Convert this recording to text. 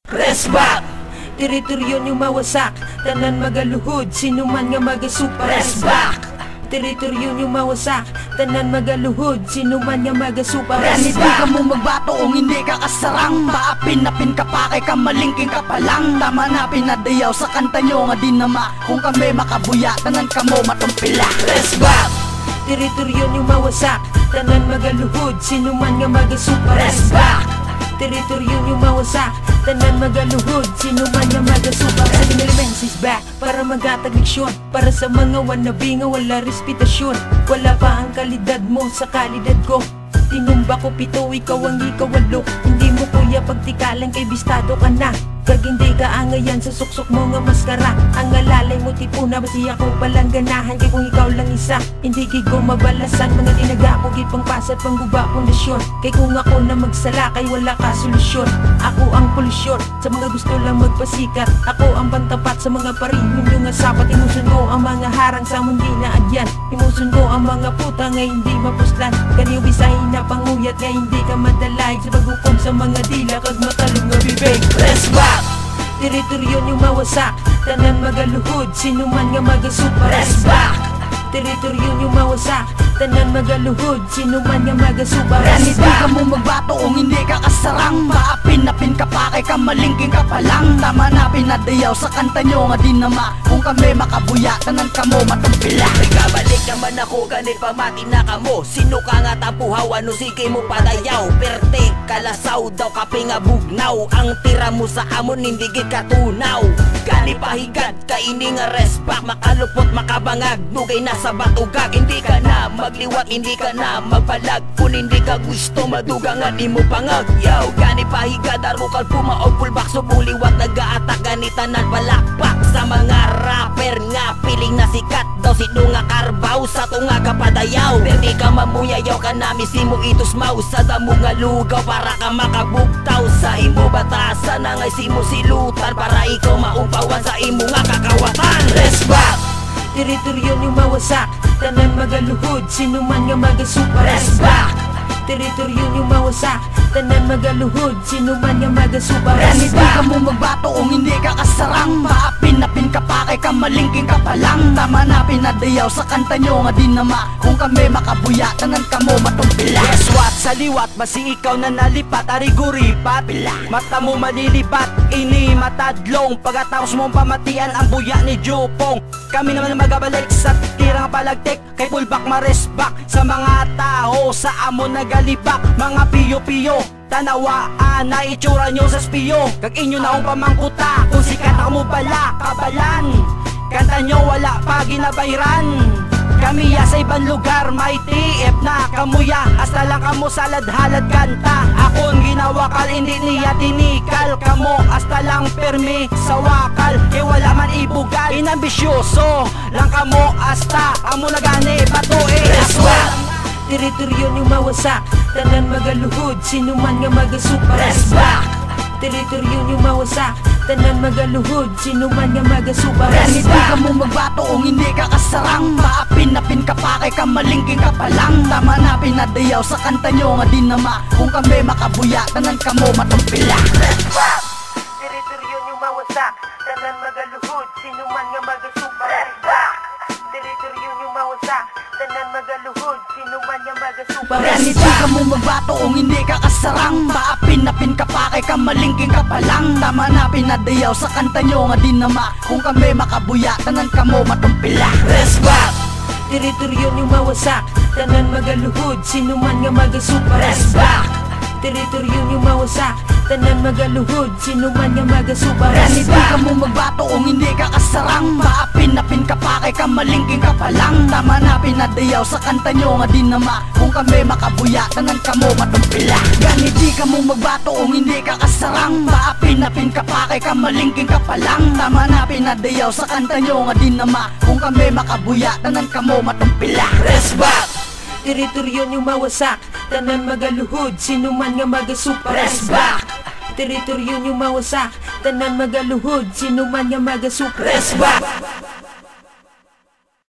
Resback! Teritoryo nyo mawasak, tanan magaluhod, sino man nga magasupa. Resback! Teritoryo nyo mawasak, tanan magaluhod, sino man nga magasupa. Hindi ka mo magbato kung hindi ka kasarang. Maapin-apin ka pa kay kamalingking ka pa lang. Tama na pinadayaw sa kanta nyo nga dinama. Kung kami makabuya, tanan ka mo matumpila. Resback! Teritoryo nyo mawasak, tanan magaluhod, sino man nga magasupa. Resback! Teritoryo nyo mawasak, tanan magaluhod, sino man nga magasupa. Aling elements is back para magatag leksyon, para sa mga wannabe nga wala respitasyon. Wala pa ang kalidad mo sa kalidad ko. Tinumba ko pito, ikaw ang ikawalo. Hindi mo kuya pagtikalan kay bistado ka na. Kag hindi ka angayan sa suksok mo nga maskara. Ang alalay mo tipo na basi ako palang ganahan. Kay kung ikaw lang isa, hindi ko mabalasan. Mga tinaga ko gipang pasat pangguba pundasyon. Kay kung ako na magsala kay wala ka solusyon. Ako ang polusyon sa mga gusto lang magpasikat. Ako ang pantapat sa mga parihon yung nga sapat. Imusun ko ang mga harang sa mundi na adyan. Imusun ko ang mga puta nga hindi mapuslan. Kaniyo bisahin na panguyat nga hindi ka madalay. Sa paghukom sa mga dila kag matalong nga bibig. Resback! Teritoryo nyo mawasak, tanan magaluhod, sino man nga magasupa. Resback! Teritoryo nyo mawasak, tanan magaluhod, sino man nga magasupa. Hindi ka mo magbato kung hindi ka kasarang. Maapin-apin ka pa kay kamalingking ka pa lang. Tama na pinadayaw sa kanta nyo nga dinama. Kung kami makabuya, tanan ka mo matumpila. Ikabalik naman ako, ganit pamati na ka mo. Sino ka nga tapuhaw, ano sige mo padayaw. Perte, kalasaw daw kape nga bugnaw. Ang tira mo sa amon, hindi git katunaw. Gani pahigad, kaini nga resback. Makalupot, makabangag, dugay na sa batugag. Hindi ka na magliwat, hindi ka na magpalag. Kung hindi ka gusto, maduga nga di mo pangagyaw. Gani pahigad, arukal pumaog pulbak. Subuliwat, nag-aatak, ganitanan balakpak. Sa mga rapper nga, piling na sikat daw. Sino nga karbaw, sa tunga ka padayaw. Hindi ka mamuyayaw ka na, misimo itusmaw. Sa damo nga lugaw, para ka makabugtaw. Sa imo batasan, na ngay simo silutan. Para ikaw maupawan sa imo nga kakawatan. Resback! Teritoryo nyo mawasak, tanan magaluhod, sino man nga magasupa. Resback! Teritoryo nyo mawasak, tanan magaluhod, sino man nga magasupa. Hindi ka mo magbato kung hindi ka kasarang. Maapin-apin ka pa kay kamalingking ka pa lang. Tama na pinadayaw sa kanta nyo nga dinama. Kung kami makabuya, tanan ka mo matumpila. Guess what? Sa liwat, basi ikaw na nalipat. Ariguripat, mata mo malilibat. Ini matadlong, pagkatapos mong pamatian ang buya ni Jupong. Kami naman magabalik sa tirang palagtik. Kay pullback maresback sa mga tao sa amon nagalibak. Mga piyo-piyo, tanawaan na itsura nyo sa spiyo. Kag inyo na ang pamangkuta, kung sikat ako mo bala, kabalan. Kanta nyo wala pa ginabayran. Kami ya sa ibang lugar, may TF na kamuya. Hasta lang kamo salad-halad kanta. Akong ginawakal, hindi niya tinikal. Kamo hasta lang permi sa wakal. E wala man ibugal, inambisyoso lang kamo hasta amo nagani bato Resback! Teritoryo nyo mawasak, tanan magaluhod, sino man nga magasupa. Resback! Teritoryo nyo mawasak, tanan magaluhod, sino man nga magasupa. Hindi ka mo magbato kung hindi ka kasarang. Maapin-apin ka pa kay kamalingking ka pa lang. Tama na pinadayaw sa kanta nyo nga dinama. Kung kami makabuya, tanan ka mo matumpila. Resback! Teritoryo nyo mawasak, tanan magaluhod, sino man nga magasupa. Resback! Teritoryo nyo mawasak, tanan magaluhod, sino man nga magasupa. Hindi ka mo magbato kung hindi ka kasarang. Maapin-apin ka pa kay kamalingking ka pa lang. Tama na pinadayaw sa kanta nyo nga dinama. Kung kami makabuya, tanan ka mo matumpila. Resback! Teritoryo nyo mawasak, tanan magaluhod, sino man nga magasupa. Resback! Teritoryo nyo mawasak, tanan magaluhod, sino man nga magasupa. Hindi ka mo magbato kung hindi ka kasarang. Maapin-apin ka pa kay kamalingking ka pa lang. Tama na pinadayaw sa kanta nyo nga dinama. Kung kami makabuya, tanan ka mo matumpila. Hindi ka mo magbato kung hindi ka kasarang. Maapin-apin ka pa kay kamalingking ka pa lang. Tama na pinadayaw sa kanta nyo nga dinama. Kung kami makabuya, tanan ka mo matumpila. Resback! Teritoryo nyo mawasak, tanan magaluhod, sino man nga magasupa. Resback! Teritoryo nyo mawasak, tanan magaluhod, sino man nga magasupa. Resback!